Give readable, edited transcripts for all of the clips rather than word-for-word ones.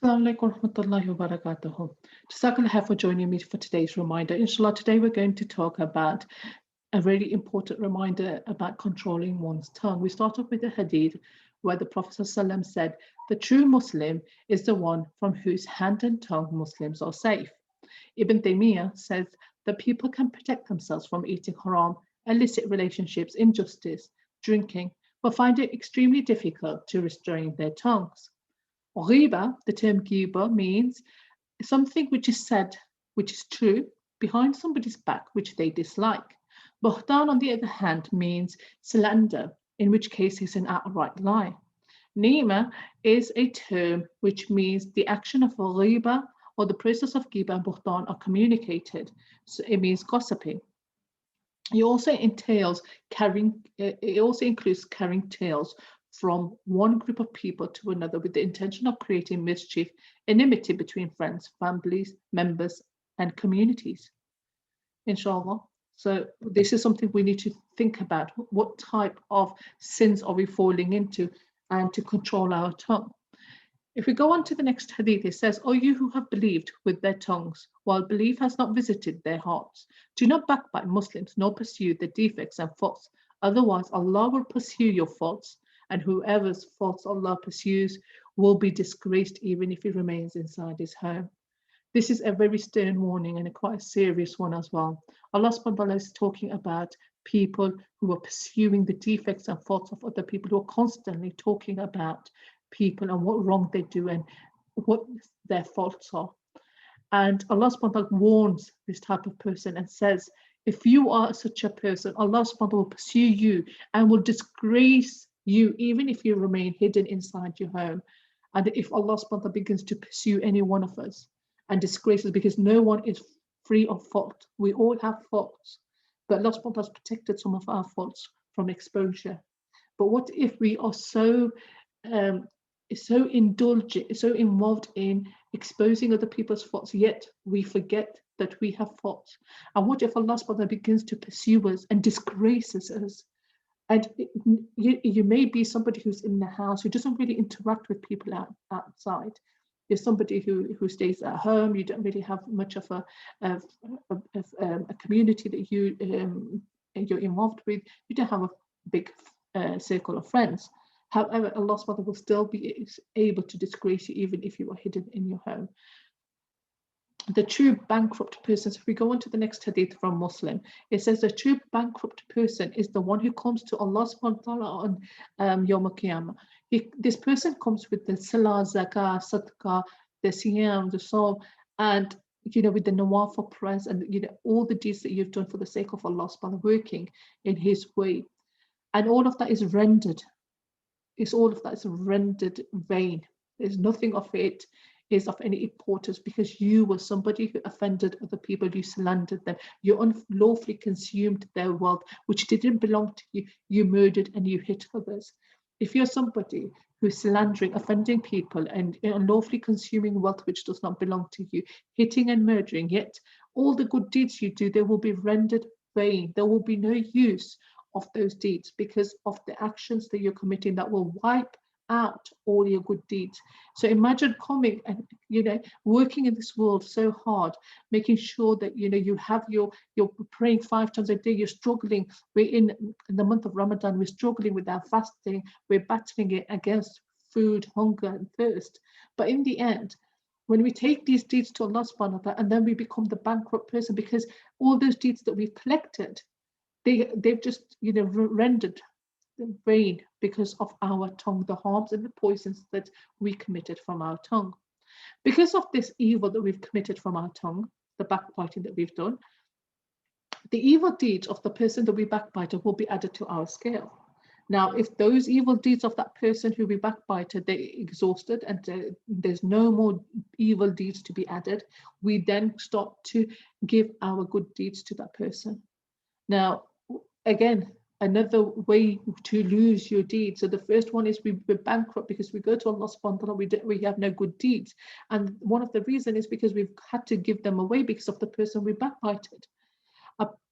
Assalamu alaikum warahmatullahi wabarakatuh. Jazakallah for joining me for today's reminder. Inshallah, today we're going to talk about a really important reminder about controlling one's tongue. We start off with a hadith where the Prophet ﷺ said, "The true Muslim is the one from whose hand and tongue Muslims are safe." Ibn Taymiyyah says that people can protect themselves from eating haram, illicit relationships, injustice, drinking, but find it extremely difficult to restrain their tongues. Ghiba, the term ghiba, means something which is said, which is true, behind somebody's back, which they dislike. Buhtan, on the other hand, means slander, in which case it's an outright lie. Nima is a term which means the action of ghiba or the process of ghiba and buhtan are communicated. So it means gossiping. It also includes carrying tales from one group of people to another with the intention of creating mischief, enmity between friends, families, members, and communities. Inshallah. So this is something we need to think about. What type of sins are we falling into, and to control our tongue? If we go on to the next hadith, it says, "O you who have believed with their tongues, while belief has not visited their hearts, do not backbite Muslims, nor pursue their defects and faults. Otherwise, Allah will pursue your faults, and whoever's faults Allah pursues will be disgraced even if he remains inside his home." This is a very stern warning and a quite a serious one as well. Allah subhanahu wa ta'ala is talking about people who are pursuing the defects and faults of other people, who are constantly talking about people and what wrong they do and what their faults are. And Allah subhanahu wa ta'ala warns this type of person and says, if you are such a person, Allah subhanahu wa ta'ala will pursue you and will disgrace you even if you remain hidden inside your home. And if Allah subhanahu wa ta'ala begins to pursue any one of us and disgrace us, because no one is free of fault. We all have faults, but Allah subhanahu wa ta'ala has protected some of our faults from exposure. But what if we are so indulgent, so involved in exposing other people's faults, yet we forget that we have faults? And what if Allah subhanahu wa ta'ala begins to pursue us and disgraces us? And you may be somebody who's in the house who doesn't really interact with people outside. You're somebody who stays at home. You don't really have much of a community that you're involved with. You don't have a big circle of friends. However, Allah subhanahu wa ta'ala will still be able to disgrace you even if you are hidden in your home. The true bankrupt person, so if we go on to the next hadith from Muslim, it says the true bankrupt person is the one who comes to Allah subhanahu wa ta'ala on Yawm al-Qiyamah. This person comes with the salah, zakah, sadaqah, the siyam, the psalm, and with the nawafil prayers and all the deeds that you've done for the sake of Allah subhanahu wa ta'ala, working in His way. And all of that is rendered. All of that is rendered vain. There's nothing of it is of any importance because you were somebody who offended other people, you slandered them, you unlawfully consumed their wealth, which didn't belong to you, you murdered and you hit others. If you're somebody who's slandering, offending people and unlawfully consuming wealth which does not belong to you, hitting and murdering, yet all the good deeds you do, they will be rendered vain. There will be no use of those deeds because of the actions that you're committing that will wipe out all your good deeds. So imagine coming and working in this world so hard, making sure that you're praying 5 times a day, you're struggling. We're in the month of Ramadan, we're struggling with our fasting, we're battling it against food, hunger and thirst. But in the end, when we take these deeds to Allah subhanahu wa ta'ala, and then we become the bankrupt person because all those deeds that we've collected, they've just rendered vain because of our tongue, the harms and the poisons that we committed from our tongue. Because of this evil that we've committed from our tongue, the backbiting that we've done, the evil deeds of the person that we backbited will be added to our scale. Now, if those evil deeds of that person who we backbited, they're exhausted and there's no more evil deeds to be added, we then start to give our good deeds to that person. Now, again, another way to lose your deeds. So the first one is we're bankrupt because we go to Allah subhanahu wa ta'ala, we have no good deeds. And one of the reasons is because we've had to give them away because of the person we backbited.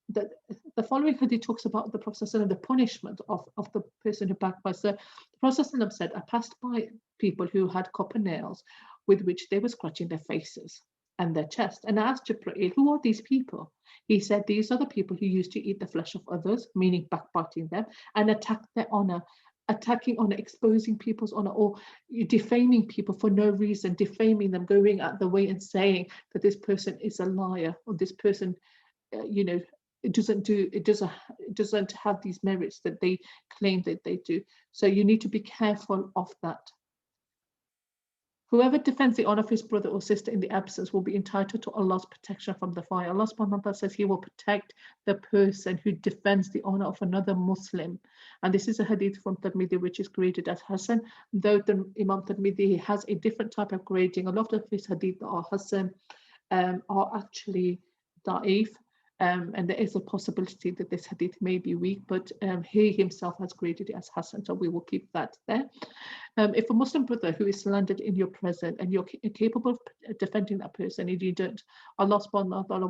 The following hadith talks about the Prophet ﷺ, the punishment of the person who backbites. So the Prophet ﷺ said, I passed by people who had copper nails with which they were scratching their faces and their chest. And I asked Jibreel, who are these people? He said, these are the people who used to eat the flesh of others, meaning backbiting them, and attack their honor, attacking honor, exposing people's honor, or defaming people for no reason, defaming them, going out the way and saying that this person is a liar, or this person, it doesn't have these merits that they claim that they do. So you need to be careful of that. Whoever defends the honor of his brother or sister in the absence will be entitled to Allah's protection from the fire. Allah subhanahu wa ta'ala says he will protect the person who defends the honor of another Muslim. And this is a hadith from Tirmidhi, which is graded as Hassan, though the Imam Tirmidhi has a different type of grading. A lot of his hadith that are Hassan are actually da'if. And there is a possibility that this hadith may be weak, but he himself has graded it as Hassan, so we will keep that there. If a Muslim brother who is slandered in your presence and you're capable of defending that person, and you don't, Allah subhanahu wa ta'ala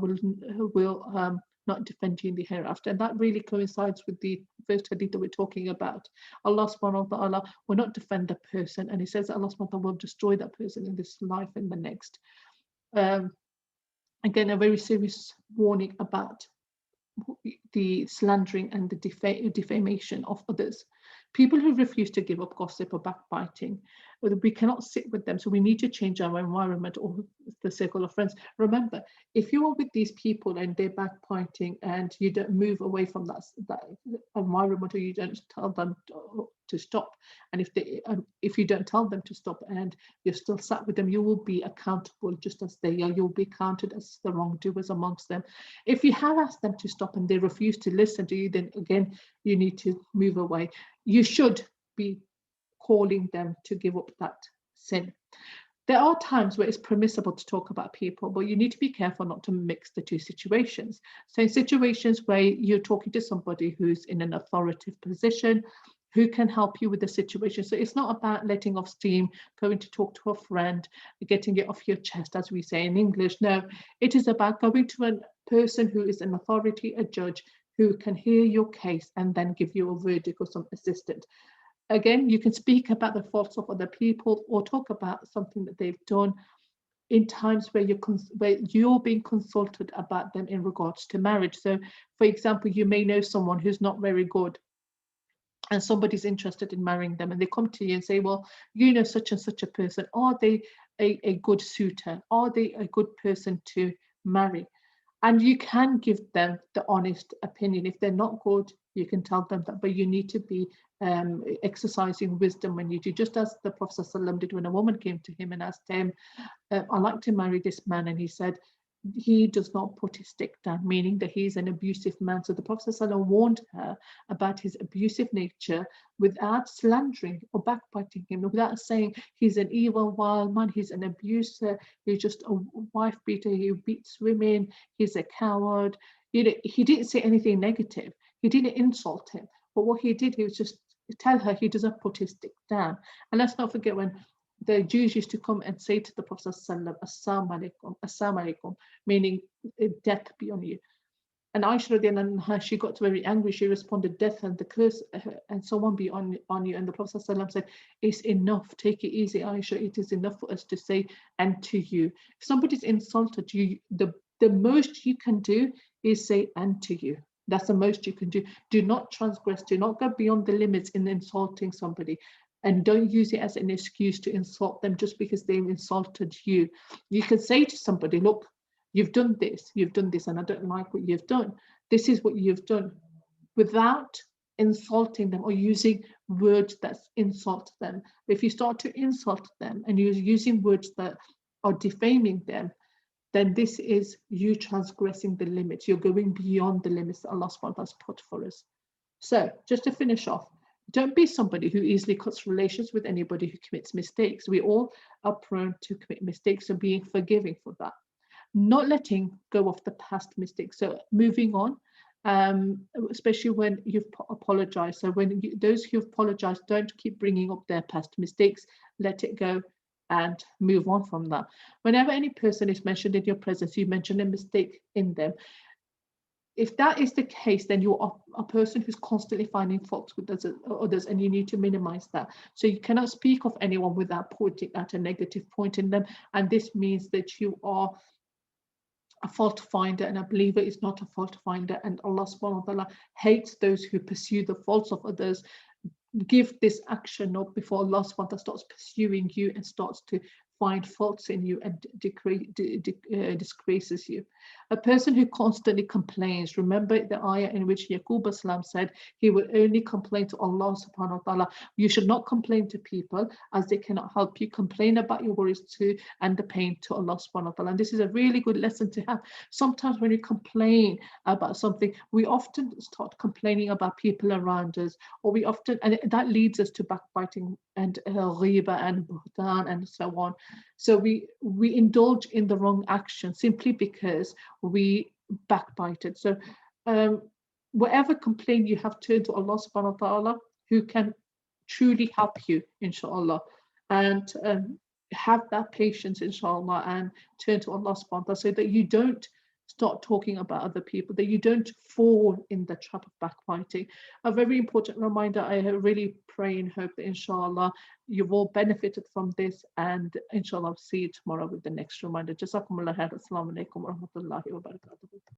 will not defend you in the hereafter. And that really coincides with the first hadith that we're talking about. Allah subhanahu wa ta'ala will not defend the person, and he says that Allah subhanahu wa ta'ala will destroy that person in this life and the next. Again, a very serious warning about the slandering and the defamation of others. People who refuse to give up gossip or backbiting, we cannot sit with them. So we need to change our environment or the circle of friends. Remember, if you are with these people and they're backbiting and you don't move away from that environment, or you don't tell them to stop, and if you don't tell them to stop and you're still sat with them, you will be accountable just as they are. You'll be counted as the wrongdoers amongst them. If you have asked them to stop and they refuse to listen to you, then again, you need to move away. You should be calling them to give up that sin. There are times where it's permissible to talk about people, but you need to be careful not to mix the two situations. So in situations where you're talking to somebody who's in an authoritative position, who can help you with the situation. So it's not about letting off steam, going to talk to a friend, getting it off your chest, as we say in English. No, it is about going to a person who is an authority, a judge, who can hear your case and then give you a verdict or some assistance. Again, you can speak about the faults of other people or talk about something that they've done in times where you're being consulted about them in regards to marriage. So, for example, you may know someone who's not very good, and somebody's interested in marrying them, and they come to you and say, well, you know such and such a person, are they a good suitor? Are they a good person to marry? And you can give them the honest opinion. If they're not good, you can tell them that, but you need to be exercising wisdom when you do, just as the Prophet ﷺ did when a woman came to him and asked him, I'd like to marry this man, and he said, he does not put his stick down, meaning that he's an abusive man. So the Prophet ﷺ warned her about his abusive nature without slandering or backbiting him, without saying he's an evil, wild man, he's an abuser, he's just a wife beater, he beats women, he's a coward. He didn't say anything negative. He didn't insult him. But what he did, he was just tell her he doesn't put his stick down. And let's not forget when the Jews used to come and say to the Prophet ﷺ, Assalamu alaikum, Assalamu alaikum, meaning death be on you. And Aisha, she got very angry. She responded, death and the curse and so on be on you. And the Prophet ﷺ said, it's enough. Take it easy, Aisha. It is enough for us to say, and to you. If somebody's insulted you, the most you can do is say, and to you. That's the most you can do. Do not transgress. Do not go beyond the limits in insulting somebody. And don't use it as an excuse to insult them just because they've insulted you. You can say to somebody, look, you've done this, and I don't like what you've done. This is what you've done, without insulting them or using words that insult them. If you start to insult them and you're using words that are defaming them, then this is you transgressing the limits. You're going beyond the limits that Allah subhanahu wa ta'ala has put for us. So just to finish off, don't be somebody who easily cuts relations with anybody who commits mistakes. We all are prone to commit mistakes, so being forgiving for that. Not letting go of the past mistakes. So moving on, especially when you've apologized. So when those who've apologized, don't keep bringing up their past mistakes. Let it go and move on from that. Whenever any person is mentioned in your presence, you mention a mistake in them. if that is the case, then you are a person who's constantly finding faults with others, and you need to minimize that. So you cannot speak of anyone without pointing at a negative point in them. And this means that you are a fault finder, and a believer is not a fault finder. And Allah subhanahu wa ta'ala hates those who pursue the faults of others. Give this action up before Allah subhanahu wa ta'ala starts pursuing you and starts to find faults in you and disgraces you. A person who constantly complains, remember the ayah in which Yaqub Islam said he will only complain to Allah subhanahu wa ta'ala. You should not complain to people, as they cannot help you. Complain about your worries too and the pain to Allah subhanahu wa ta'ala. And this is a really good lesson to have. Sometimes when you complain about something, we often start complaining about people around us, or we often, and that leads us to backbiting and ghiba and buhtan and so on. So we indulge in the wrong action simply because we backbited. So whatever complaint you have, turn to Allah subhanahu wa ta'ala, who can truly help you, inshallah. And have that patience, inshallah, and turn to Allah subhanahu wa ta'ala, so that you don't start talking about other people, that you don't fall in the trap of backbiting. A very important reminder, I really pray and hope that inshallah you've all benefited from this, and inshallah I'll see you tomorrow with the next reminder. Jazakumullah khair. Assalamu alaikum wa rahmatullahi wa barakatuh.